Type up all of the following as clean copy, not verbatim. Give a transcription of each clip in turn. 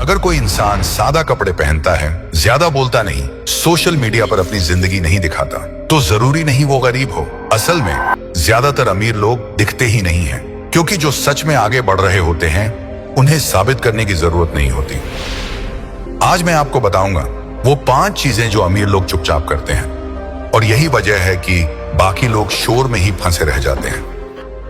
अगर कोई इंसान सादा कपड़े पहनता है, ज्यादा बोलता नहीं, सोशल मीडिया पर अपनी जिंदगी नहीं दिखाता, तो जरूरी नहीं वो गरीब हो। असल में ज्यादातर अमीर लोग दिखते ही नहीं हैं, क्योंकि जो सच में आगे बढ़ रहे होते हैं उन्हें साबित करने की जरूरत नहीं होती। आज मैं आपको बताऊंगा वो 5 चीजें जो अमीर लोग चुपचाप करते हैं, और यही वजह है कि बाकी लोग शोर में ही फंसे रह जाते हैं।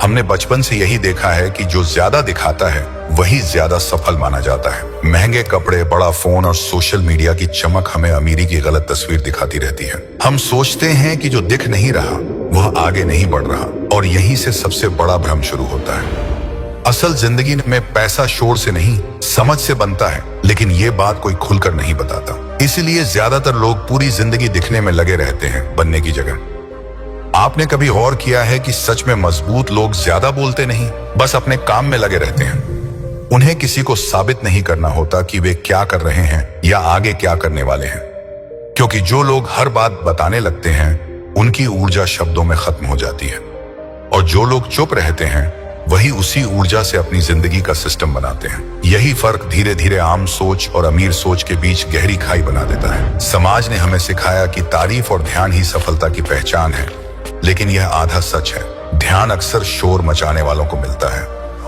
हमने बचपन से यही देखा है कि जो ज्यादा दिखाता है वही ज्यादा सफल माना जाता है। महंगे कपड़े, बड़ा फोन और सोशल मीडिया की चमक हमें अमीरी की गलत तस्वीर दिखाती रहती है। हम सोचते हैं कि जो दिख नहीं रहा वह आगे नहीं बढ़ रहा, और यहीं से सबसे बड़ा भ्रम शुरू होता है। असल जिंदगी में पैसा शोर से नहीं, समझ से बनता है, लेकिन ये बात कोई खुलकर नहीं बताता। इसलिए ज्यादातर लोग पूरी जिंदगी दिखने में लगे रहते हैं, बनने की जगह। आपने कभी गौर किया है कि सच में मजबूत लोग ज्यादा बोलते नहीं, बस अपने काम में लगे रहते हैं। उन्हें किसी को साबित नहीं करना होता कि वे क्या कर रहे हैं या आगे क्या करने वाले हैं, क्योंकि जो लोग हर बात बताने लगते हैं उनकी ऊर्जा शब्दों में खत्म हो जाती है, और जो लोग चुप रहते हैं वही उसी ऊर्जा से अपनी जिंदगी का सिस्टम बनाते हैं। यही फर्क धीरे धीरे आम सोच और अमीर सोच के बीच गहरी खाई बना देता है। समाज ने हमें सिखाया कि तारीफ और ध्यान ही सफलता की पहचान है, लेकिन यह आधा सच है। ध्यान अक्सर शोर मचाने वालों को मिलता है,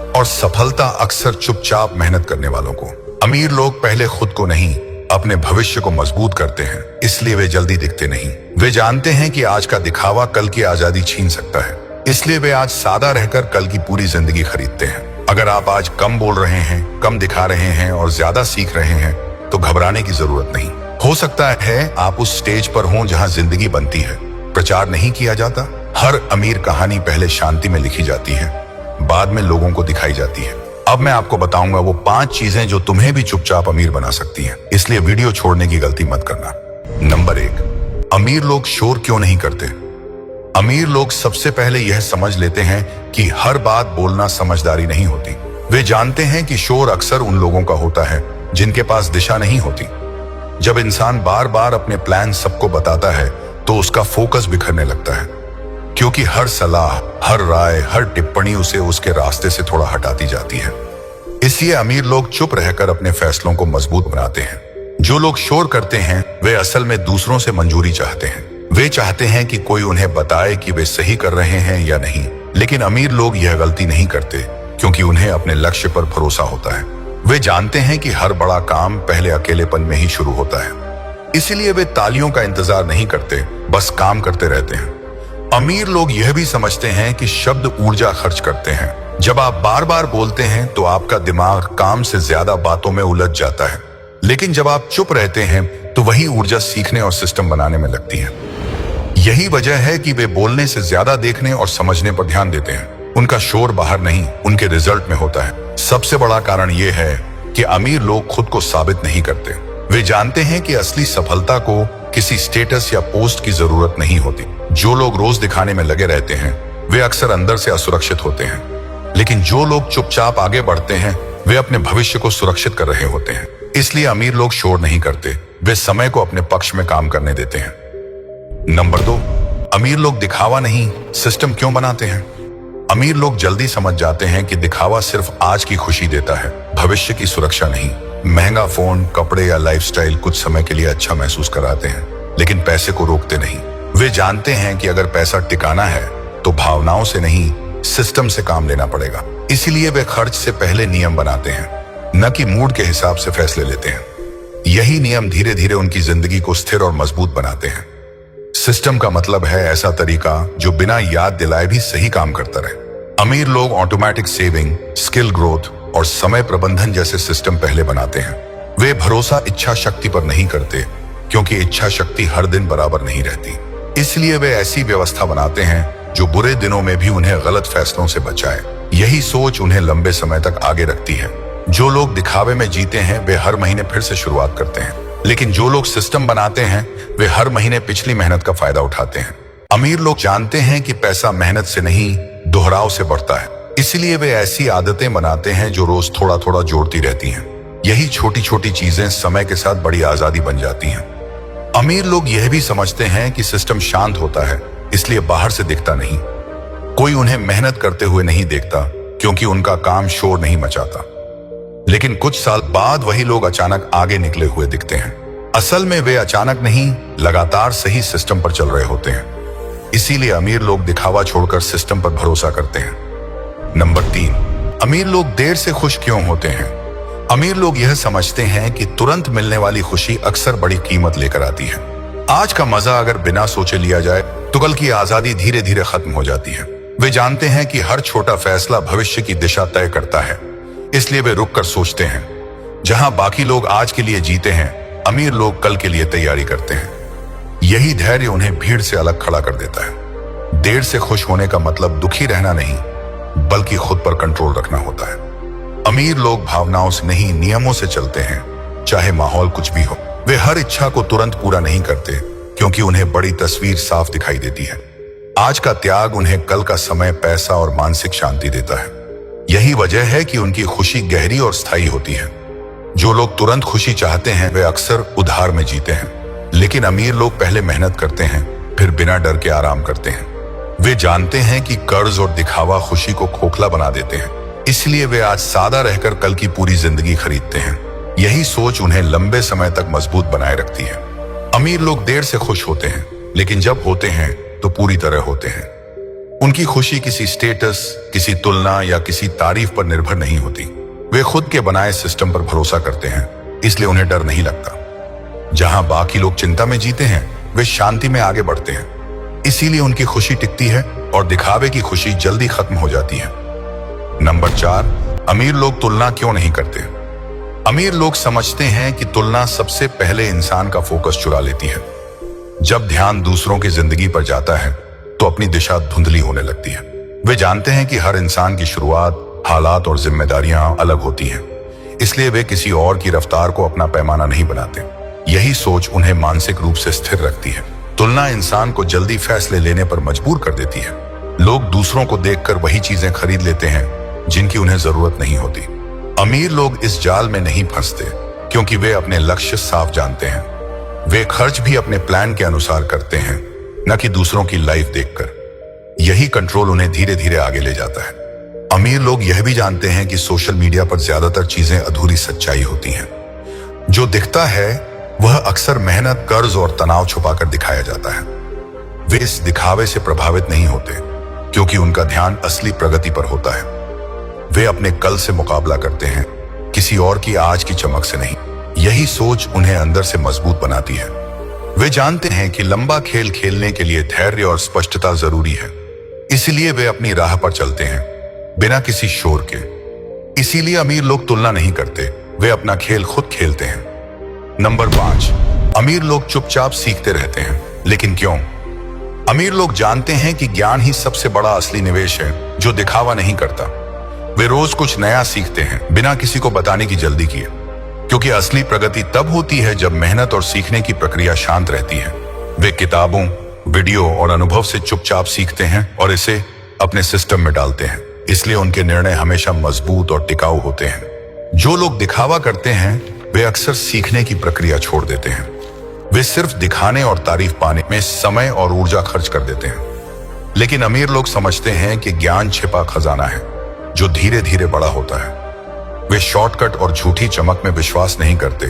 और सफलता अक्सर चुपचाप मेहनत करने वालों को। अमीर लोग पहले खुद को नहीं, अपने भविष्य को मजबूत करते हैं, इसलिए वे जल्दी दिखते नहीं। वे जानते हैं कि आज का दिखावा कल की आजादी छीन सकता है, इसलिए वे आज सादा रहकर कल की पूरी जिंदगी खरीदते हैं। अगर आप आज कम बोल रहे हैं, कम दिखा रहे हैं और ज्यादा सीख रहे हैं, तो घबराने की जरूरत नहीं। हो सकता है आप उस स्टेज पर हों जहां जिंदगी बनती है, प्रचार नहीं किया जाता। हर अमीर कहानी पहले शांति में लिखी जाती है, बाद में लोगों को दिखाई जाती है। अब मैं आपको बताऊंगा वो 5 चीजें जो तुम्हें भी चुपचाप अमीर बना सकती हैं, इसलिए वीडियो छोड़ने की गलती मत करना। नंबर 1, अमीर लोग शोर क्यों नहीं करते? अमीर लोग सबसे पहले यह समझ लेते हैं कि हर बात बोलना समझदारी नहीं होती। वे जानते हैं कि शोर अक्सर उन लोगों का होता है जिनके पास दिशा नहीं होती। जब इंसान बार बार अपने प्लान सबको बताता है तो उसका फोकस बिखरने लगता है, क्योंकि हर सलाह, हर राय, हर टिप्पणी उसे उसके रास्ते से थोड़ा हटाती जाती है। इसलिए अमीर लोग चुप रहकर अपने फैसलों को मजबूत बनाते हैं। जो लोग शोर करते हैं वे असल में दूसरों से मंजूरी चाहते हैं। वे चाहते हैं कि कोई उन्हें बताए कि वे सही कर रहे हैं या नहीं। लेकिन अमीर लोग यह गलती नहीं करते, क्योंकि उन्हें अपने लक्ष्य पर भरोसा होता है। वे जानते हैं कि हर बड़ा काम पहले अकेलेपन में ही शुरू होता है, इसलिए वे तालियों का इंतजार नहीं करते, बस काम करते रहते हैं। अमीर लोग यह भी समझते हैं कि शब्द ऊर्जा खर्च करते हैं। जब आप बार बार बोलते हैं तो आपका दिमाग काम से ज्यादा बातों में उलझ जाता है, लेकिन जब आप चुप रहते हैं तो वही ऊर्जा सीखने और सिस्टम बनाने में लगती है। यही वजह है कि वे बोलने से ज्यादा देखने और समझने पर ध्यान देते हैं। उनका शोर बाहर नहीं, उनके रिजल्ट में होता है। सबसे बड़ा कारण यह है कि अमीर लोग खुद को साबित नहीं करते। वे जानते हैं कि असली सफलता को किसी स्टेटस या पोस्ट की जरूरत नहीं होती। जो लोग रोज दिखाने में लगे रहते हैं वे अक्सर अंदर से असुरक्षित होते हैं, लेकिन जो लोग चुपचाप आगे बढ़ते हैं वे अपने भविष्य को सुरक्षित कर रहे होते हैं। इसलिए अमीर लोग शोर नहीं करते, वे समय को अपने पक्ष में काम करने देते हैं। नंबर 2, अमीर लोग दिखावा नहीं, सिस्टम क्यों बनाते हैं? अमीर लोग जल्दी समझ जाते हैं कि दिखावा सिर्फ आज की खुशी देता है, भविष्य की सुरक्षा नहीं। महंगा फोन, कपड़े या लाइफस्टाइल कुछ समय के लिए अच्छा महसूस कराते हैं, लेकिन पैसे को रोकते नहीं। वे जानते हैं कि अगर पैसा टिकाना है तो भावनाओं से नहीं, सिस्टम से काम लेना पड़ेगा। इसीलिए वे खर्च से पहले नियम बनाते हैं, न कि मूड के हिसाब से फैसले लेते हैं। यही नियम धीरे धीरे उनकी जिंदगी को स्थिर और मजबूत बनाते हैं। सिस्टम का मतलब है ऐसा तरीका जो बिना याद दिलाए भी सही काम करता रहे। अमीर लोग ऑटोमेटिक सेविंग, स्किल ग्रोथ और समय प्रबंधन जैसे सिस्टम पहले बनाते हैं। वे भरोसा इच्छा शक्ति पर नहीं करते, क्योंकि इच्छा शक्ति हर दिन बराबर नहीं रहती। इसलिए वे ऐसी व्यवस्था बनाते हैं जो बुरे दिनों में भी उन्हें गलत फैसलों से बचाए। यही सोच उन्हें लंबे समय तक आगे रखती है। जो लोग दिखावे में जीते हैं वे हर महीने फिर से शुरुआत करते हैं, लेकिन जो लोग सिस्टम बनाते हैं वे हर महीने पिछली मेहनत का फायदा उठाते हैं। अमीर लोग जानते हैं कि पैसा मेहनत से नहीं, दोहराव से बढ़ता है। इसलिए वे ऐसी आदतें बनाते हैं जो रोज थोड़ा थोड़ा जोड़ती रहती हैं। यही छोटी छोटी चीजें समय के साथ बड़ी आजादी बन जाती हैं। अमीर लोग यह भी समझते हैं कि सिस्टम शांत होता है, इसलिए बाहर से दिखता नहीं। कोई उन्हें मेहनत करते हुए नहीं देखता, क्योंकि उनका काम शोर नहीं मचाता। लेकिन कुछ साल बाद वही लोग अचानक आगे निकले हुए दिखते हैं। असल में वे अचानक नहीं, लगातार सही सिस्टम पर चल रहे होते हैं। इसीलिए अमीर लोग दिखावा छोड़कर सिस्टम पर भरोसा करते हैं। नंबर 3, अमीर लोग देर से खुश क्यों होते हैं? अमीर लोग यह समझते हैं कि तुरंत मिलने वाली खुशी अक्सर बड़ी कीमत लेकर आती है। आज का मजा अगर बिना सोचे लिया जाए तो कल की आजादी धीरे धीरे खत्म हो जाती है। वे जानते हैं कि हर छोटा फैसला भविष्य की दिशा तय करता है, इसलिए वे रुक कर सोचते हैं। जहां बाकी लोग आज के लिए जीते हैं, अमीर लोग कल के लिए तैयारी करते हैं। यही धैर्य उन्हें भीड़ से अलग खड़ा कर देता है। देर से खुश होने का मतलब दुखी रहना नहीं, बल्कि खुद पर कंट्रोल रखना होता है। अमीर लोग भावनाओं से नहीं, नियमों से चलते हैं, चाहे माहौल कुछ भी हो। वे हर इच्छा को तुरंत पूरा नहीं करते, क्योंकि उन्हें बड़ी तस्वीर साफ दिखाई देती है। आज का त्याग उन्हें कल का समय, पैसा और मानसिक शांति देता है। यही वजह है कि उनकी खुशी गहरी और स्थायी होती है। जो लोग तुरंत खुशी चाहते हैं वे अक्सर उधार में जीते हैं, लेकिन अमीर लोग पहले मेहनत करते हैं, फिर बिना डर के आराम करते हैं। वे जानते हैं कि कर्ज और दिखावा खुशी को खोखला बना देते हैं, इसलिए वे आज सादा रहकर कल की पूरी जिंदगी खरीदते हैं। यही सोच उन्हें लंबे समय तक मजबूत बनाए रखती है। अमीर लोग देर से खुश होते हैं, लेकिन जब होते हैं तो पूरी तरह होते हैं। उनकी खुशी किसी स्टेटस, किसी तुलना या किसी तारीफ पर निर्भर नहीं होती। वे खुद के बनाए सिस्टम पर भरोसा करते हैं, इसलिए उन्हें डर नहीं लगता। जहां बाकी लोग चिंता में जीते हैं, वे शांति में आगे बढ़ते हैं। इसीलिए उनकी खुशी टिकती है और दिखावे की खुशी जल्दी खत्म हो जाती है। नंबर 4, अमीर लोग तुलना क्यों नहीं करते? अमीर लोग समझते हैं कि तुलना सबसे पहले इंसान का फोकस चुरा लेती है। जब ध्यान दूसरों की जिंदगी पर जाता है तो अपनी दिशा धुंधली होने लगती है। वे जानते हैं कि हर इंसान की शुरुआत, हालात और जिम्मेदारियां अलग होती हैं, इसलिए वे किसी और की रफ्तार को अपना पैमाना नहीं बनाते। यही सोच उन्हें मानसिक रूप से स्थिर रखती है। तुलना इंसान को जल्दी फैसले लेने पर मजबूर कर देती है। लोग दूसरों को देखकर वही चीजें खरीद लेते हैं जिनकी उन्हें जरूरत नहीं होती। अमीर लोग इस जाल में नहीं फंसते, क्योंकि वे अपने लक्ष्य साफ जानते हैं। वे खर्च भी अपने प्लान के अनुसार करते हैं, न कि दूसरों की लाइफ देखकर। यही कंट्रोल उन्हें धीरे धीरे आगे ले जाता है। अमीर लोग यह भी जानते हैं कि सोशल मीडिया पर ज्यादातर चीजें अधूरी सच्चाई होती हैं। जो दिखता है वह अक्सर मेहनत, कर्ज और तनाव छुपाकर दिखाया जाता है। वे इस दिखावे से प्रभावित नहीं होते, क्योंकि उनका ध्यान असली प्रगति पर होता है। वे अपने कल से मुकाबला करते हैं, किसी और की आज की चमक से नहीं। यही सोच उन्हें अंदर से मजबूत बनाती है। वे जानते हैं कि लंबा खेल खेलने के लिए धैर्य और स्पष्टता जरूरी है, इसलिए वे अपनी राह पर चलते हैं, बिना किसी शोर के। इसीलिए अमीर लोग तुलना नहीं करते, वे अपना खेल खुद खेलते हैं। नंबर 5, अमीर लोग चुपचाप सीखते रहते हैं, लेकिन क्यों? अमीर लोग जानते हैं कि ज्ञान ही सबसे बड़ा असली निवेश है, जो दिखावा नहीं करता। वे रोज कुछ नया सीखते हैं, बिना किसी को बताने की जल्दी किए, क्योंकि असली प्रगति तब होती है जब मेहनत और सीखने की प्रक्रिया शांत रहती है। वे किताबों, वीडियो और अनुभव से चुपचाप सीखते हैं और इसे अपने सिस्टम में डालते हैं। इसलिए उनके निर्णय हमेशा मजबूत और टिकाऊ होते हैं। जो लोग दिखावा करते हैं वे अक्सर सीखने की प्रक्रिया छोड़ देते हैं। वे सिर्फ दिखाने और तारीफ पाने में समय और ऊर्जा खर्च कर देते हैं। लेकिन अमीर लोग समझते हैं कि ज्ञान छिपा खजाना है, जो धीरे धीरे बड़ा होता है। वे शॉर्टकट और झूठी चमक में विश्वास नहीं करते,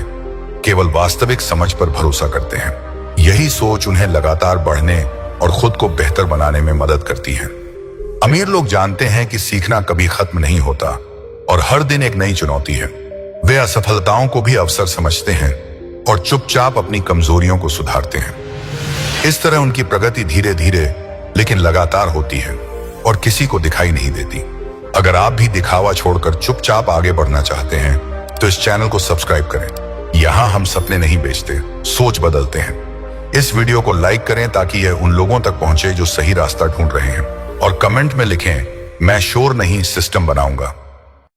केवल वास्तविक समझ पर भरोसा करते हैं। यही सोच उन्हें लगातार बढ़ने और खुद को बेहतर बनाने में मदद करती है। अमीर लोग जानते हैं कि सीखना कभी खत्म नहीं होता और हर दिन एक नई चुनौती है। वे असफलताओं को भी अवसर समझते हैं और चुपचाप अपनी कमजोरियों को सुधारते हैं। इस तरह उनकी प्रगति धीरे धीरे लेकिन लगातार होती है और किसी को दिखाई नहीं देती। अगर आप भी दिखावा छोड़कर चुपचाप आगे बढ़ना चाहते हैं तो इस चैनल को सब्सक्राइब करें। यहाँ हम सपने नहीं बेचते, सोच बदलते हैं। इस वीडियो को लाइक करें ताकि यह उन लोगों तक पहुंचे जो सही रास्ता ढूंढ रहे हैं, और कमेंट में लिखें, मैं शोर नहीं सिस्टम बनाऊंगा।